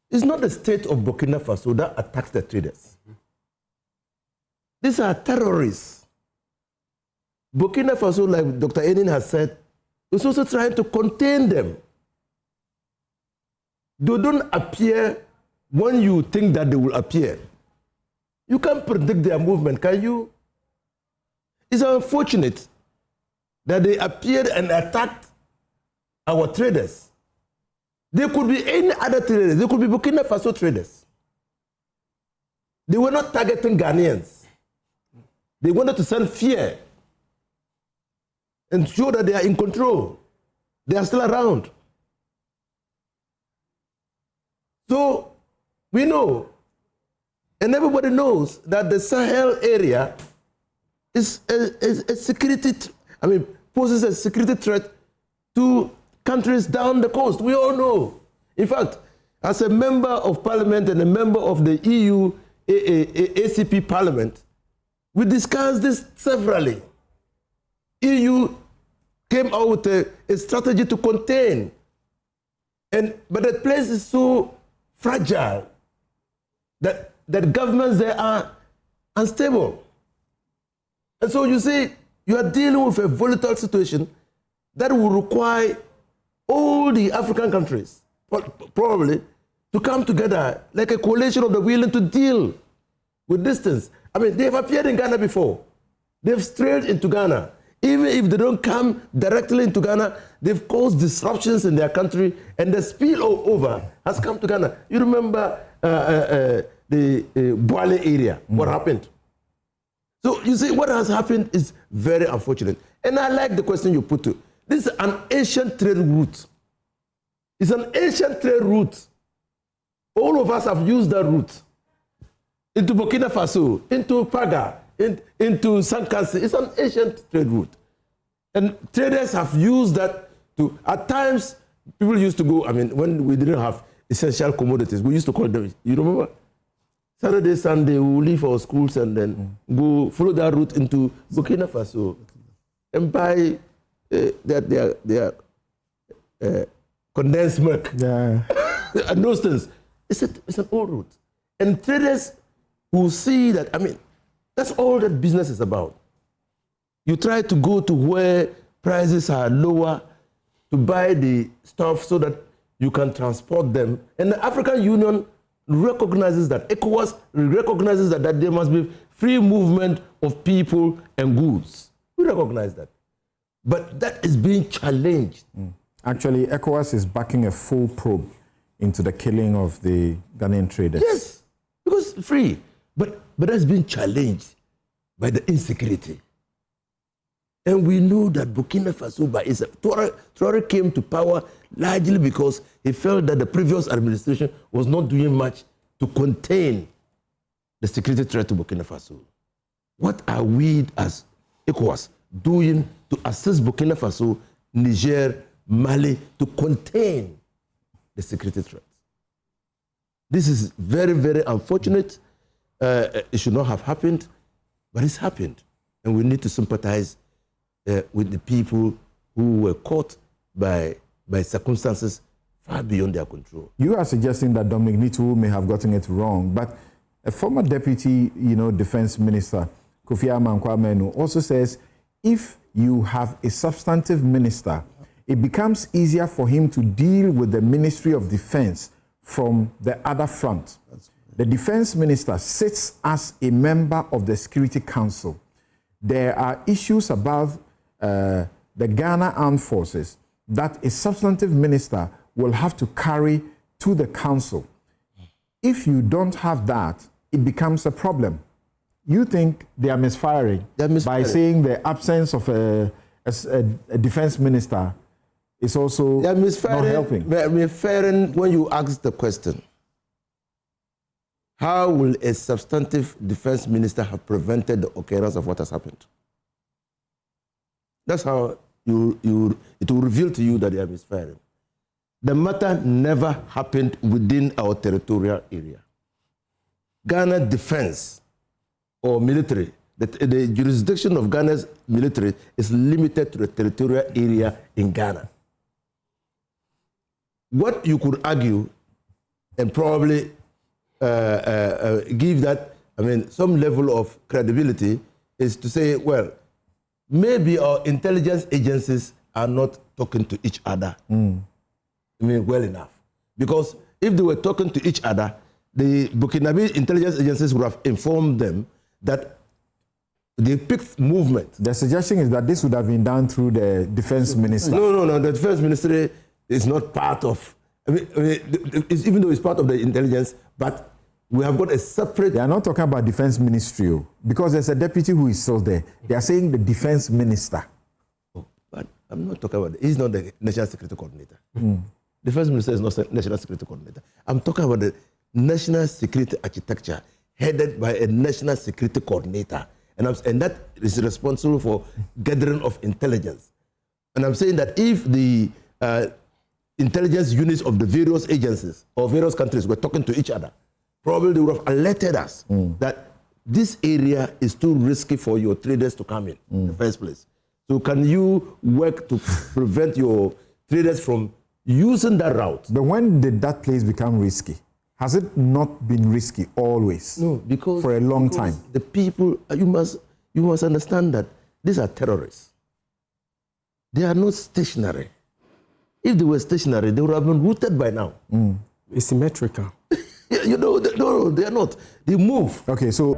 It's not the state of Burkina Faso that attacks the traders. These are terrorists. Burkina Faso, like Dr. Enin has said, is also trying to contain them. They don't appear when you think that they will appear. You can't predict their movement, can you? It's unfortunate that they appeared and attacked our traders. They could be any other traders. They could be Burkina Faso traders. They were not targeting Ghanaians. They wanted to send fear and show that they are in control. They are still around. So we know, and everybody knows, that the Sahel area is a security, poses a security threat to countries down the coast. We all know. In fact, as a member of parliament and a member of the EU ACP parliament, we discussed this severally. EU came out with a strategy to contain. But the place is so fragile that governments there are unstable. And so you see, you are dealing with a volatile situation that will require all the African countries, probably, to come together like a coalition of the willing to deal with distance. They've appeared in Ghana before. They've strayed into Ghana. Even if they don't come directly into Ghana, they've caused disruptions in their country, and the spillover has come to Ghana. You remember the Boale area, what happened? So you see, what has happened is very unfortunate. And I like the question you put to. This is an ancient trade route. It's an ancient trade route. All of us have used that route. Into Burkina Faso, into Paga, into Sankasi. It's an ancient trade route. And traders have used that to, at times, people used to go, when we didn't have essential commodities, we used to call them, you remember? Saturday, Sunday, we would leave our schools and then go follow that route into Burkina Faso and buy their condensed milk. Yeah. And those things. It's an old route. And traders who see that, that's all that business is about. You try to go to where prices are lower to buy the stuff so that you can transport them. And the African Union recognizes that, ECOWAS recognizes that there must be free movement of people and goods. We recognize that. But that is being challenged. Actually, ECOWAS is backing a full probe into the killing of the Ghanaian traders. Yes, because free. But that's been challenged by the insecurity. And we know that Burkina Faso, Traoré came to power largely because he felt that the previous administration was not doing much to contain the security threat to Burkina Faso. What are we as ECOWAS doing to assist Burkina Faso, Niger, Mali to contain the security threat? This is very, very unfortunate. It should not have happened, but it's happened. And we need to sympathize with the people who were caught by circumstances far beyond their control. You are suggesting that Dominic Nitu may have gotten it wrong, but a former deputy, defense minister, Kofi Amankwa-Menu, also says if you have a substantive minister, it becomes easier for him to deal with the Ministry of Defense from the other front. The defense minister sits as a member of the Security Council. There are issues about the Ghana Armed Forces that a substantive minister will have to carry to the council. If you don't have that, it becomes a problem. You think they are misfiring by saying the absence of a defense minister is also not helping. They are misfiring when you ask the question, how will a substantive defense minister have prevented the occurrence of what has happened? That's how it will reveal to you that they are misfiring. The matter never happened within our territorial area. Ghana defense or military, the jurisdiction of Ghana's military is limited to the territorial area in Ghana. what you could argue and probably give that, some level of credibility is to say, well, maybe our intelligence agencies are not talking to each other well enough. Because if they were talking to each other, the Burkinabe intelligence agencies would have informed them that they picked movement. The suggestion is that this would have been done through the defense minister. No. The defense ministry is not part of, even though it's part of the intelligence, but we have got a separate... They are not talking about defense ministry, because there's a deputy who is still there. They are saying the defense minister. Oh, but I'm not talking about... He's not the national security coordinator. The defense minister is not the national security coordinator. I'm talking about the national security architecture headed by a national security coordinator. And that is responsible for gathering of intelligence. And I'm saying that if the intelligence units of the various agencies or various countries were talking to each other, probably they would have alerted us that this area is too risky for your traders to come in the first place. So can you work to prevent your traders from using that route? But when did that place become risky? Has it not been risky always? No, because for a long time. The people, you must understand that these are terrorists. They are not stationary. If they were stationary, they would have been rooted by now. It's symmetrical. No, they are not. They move. Okay, so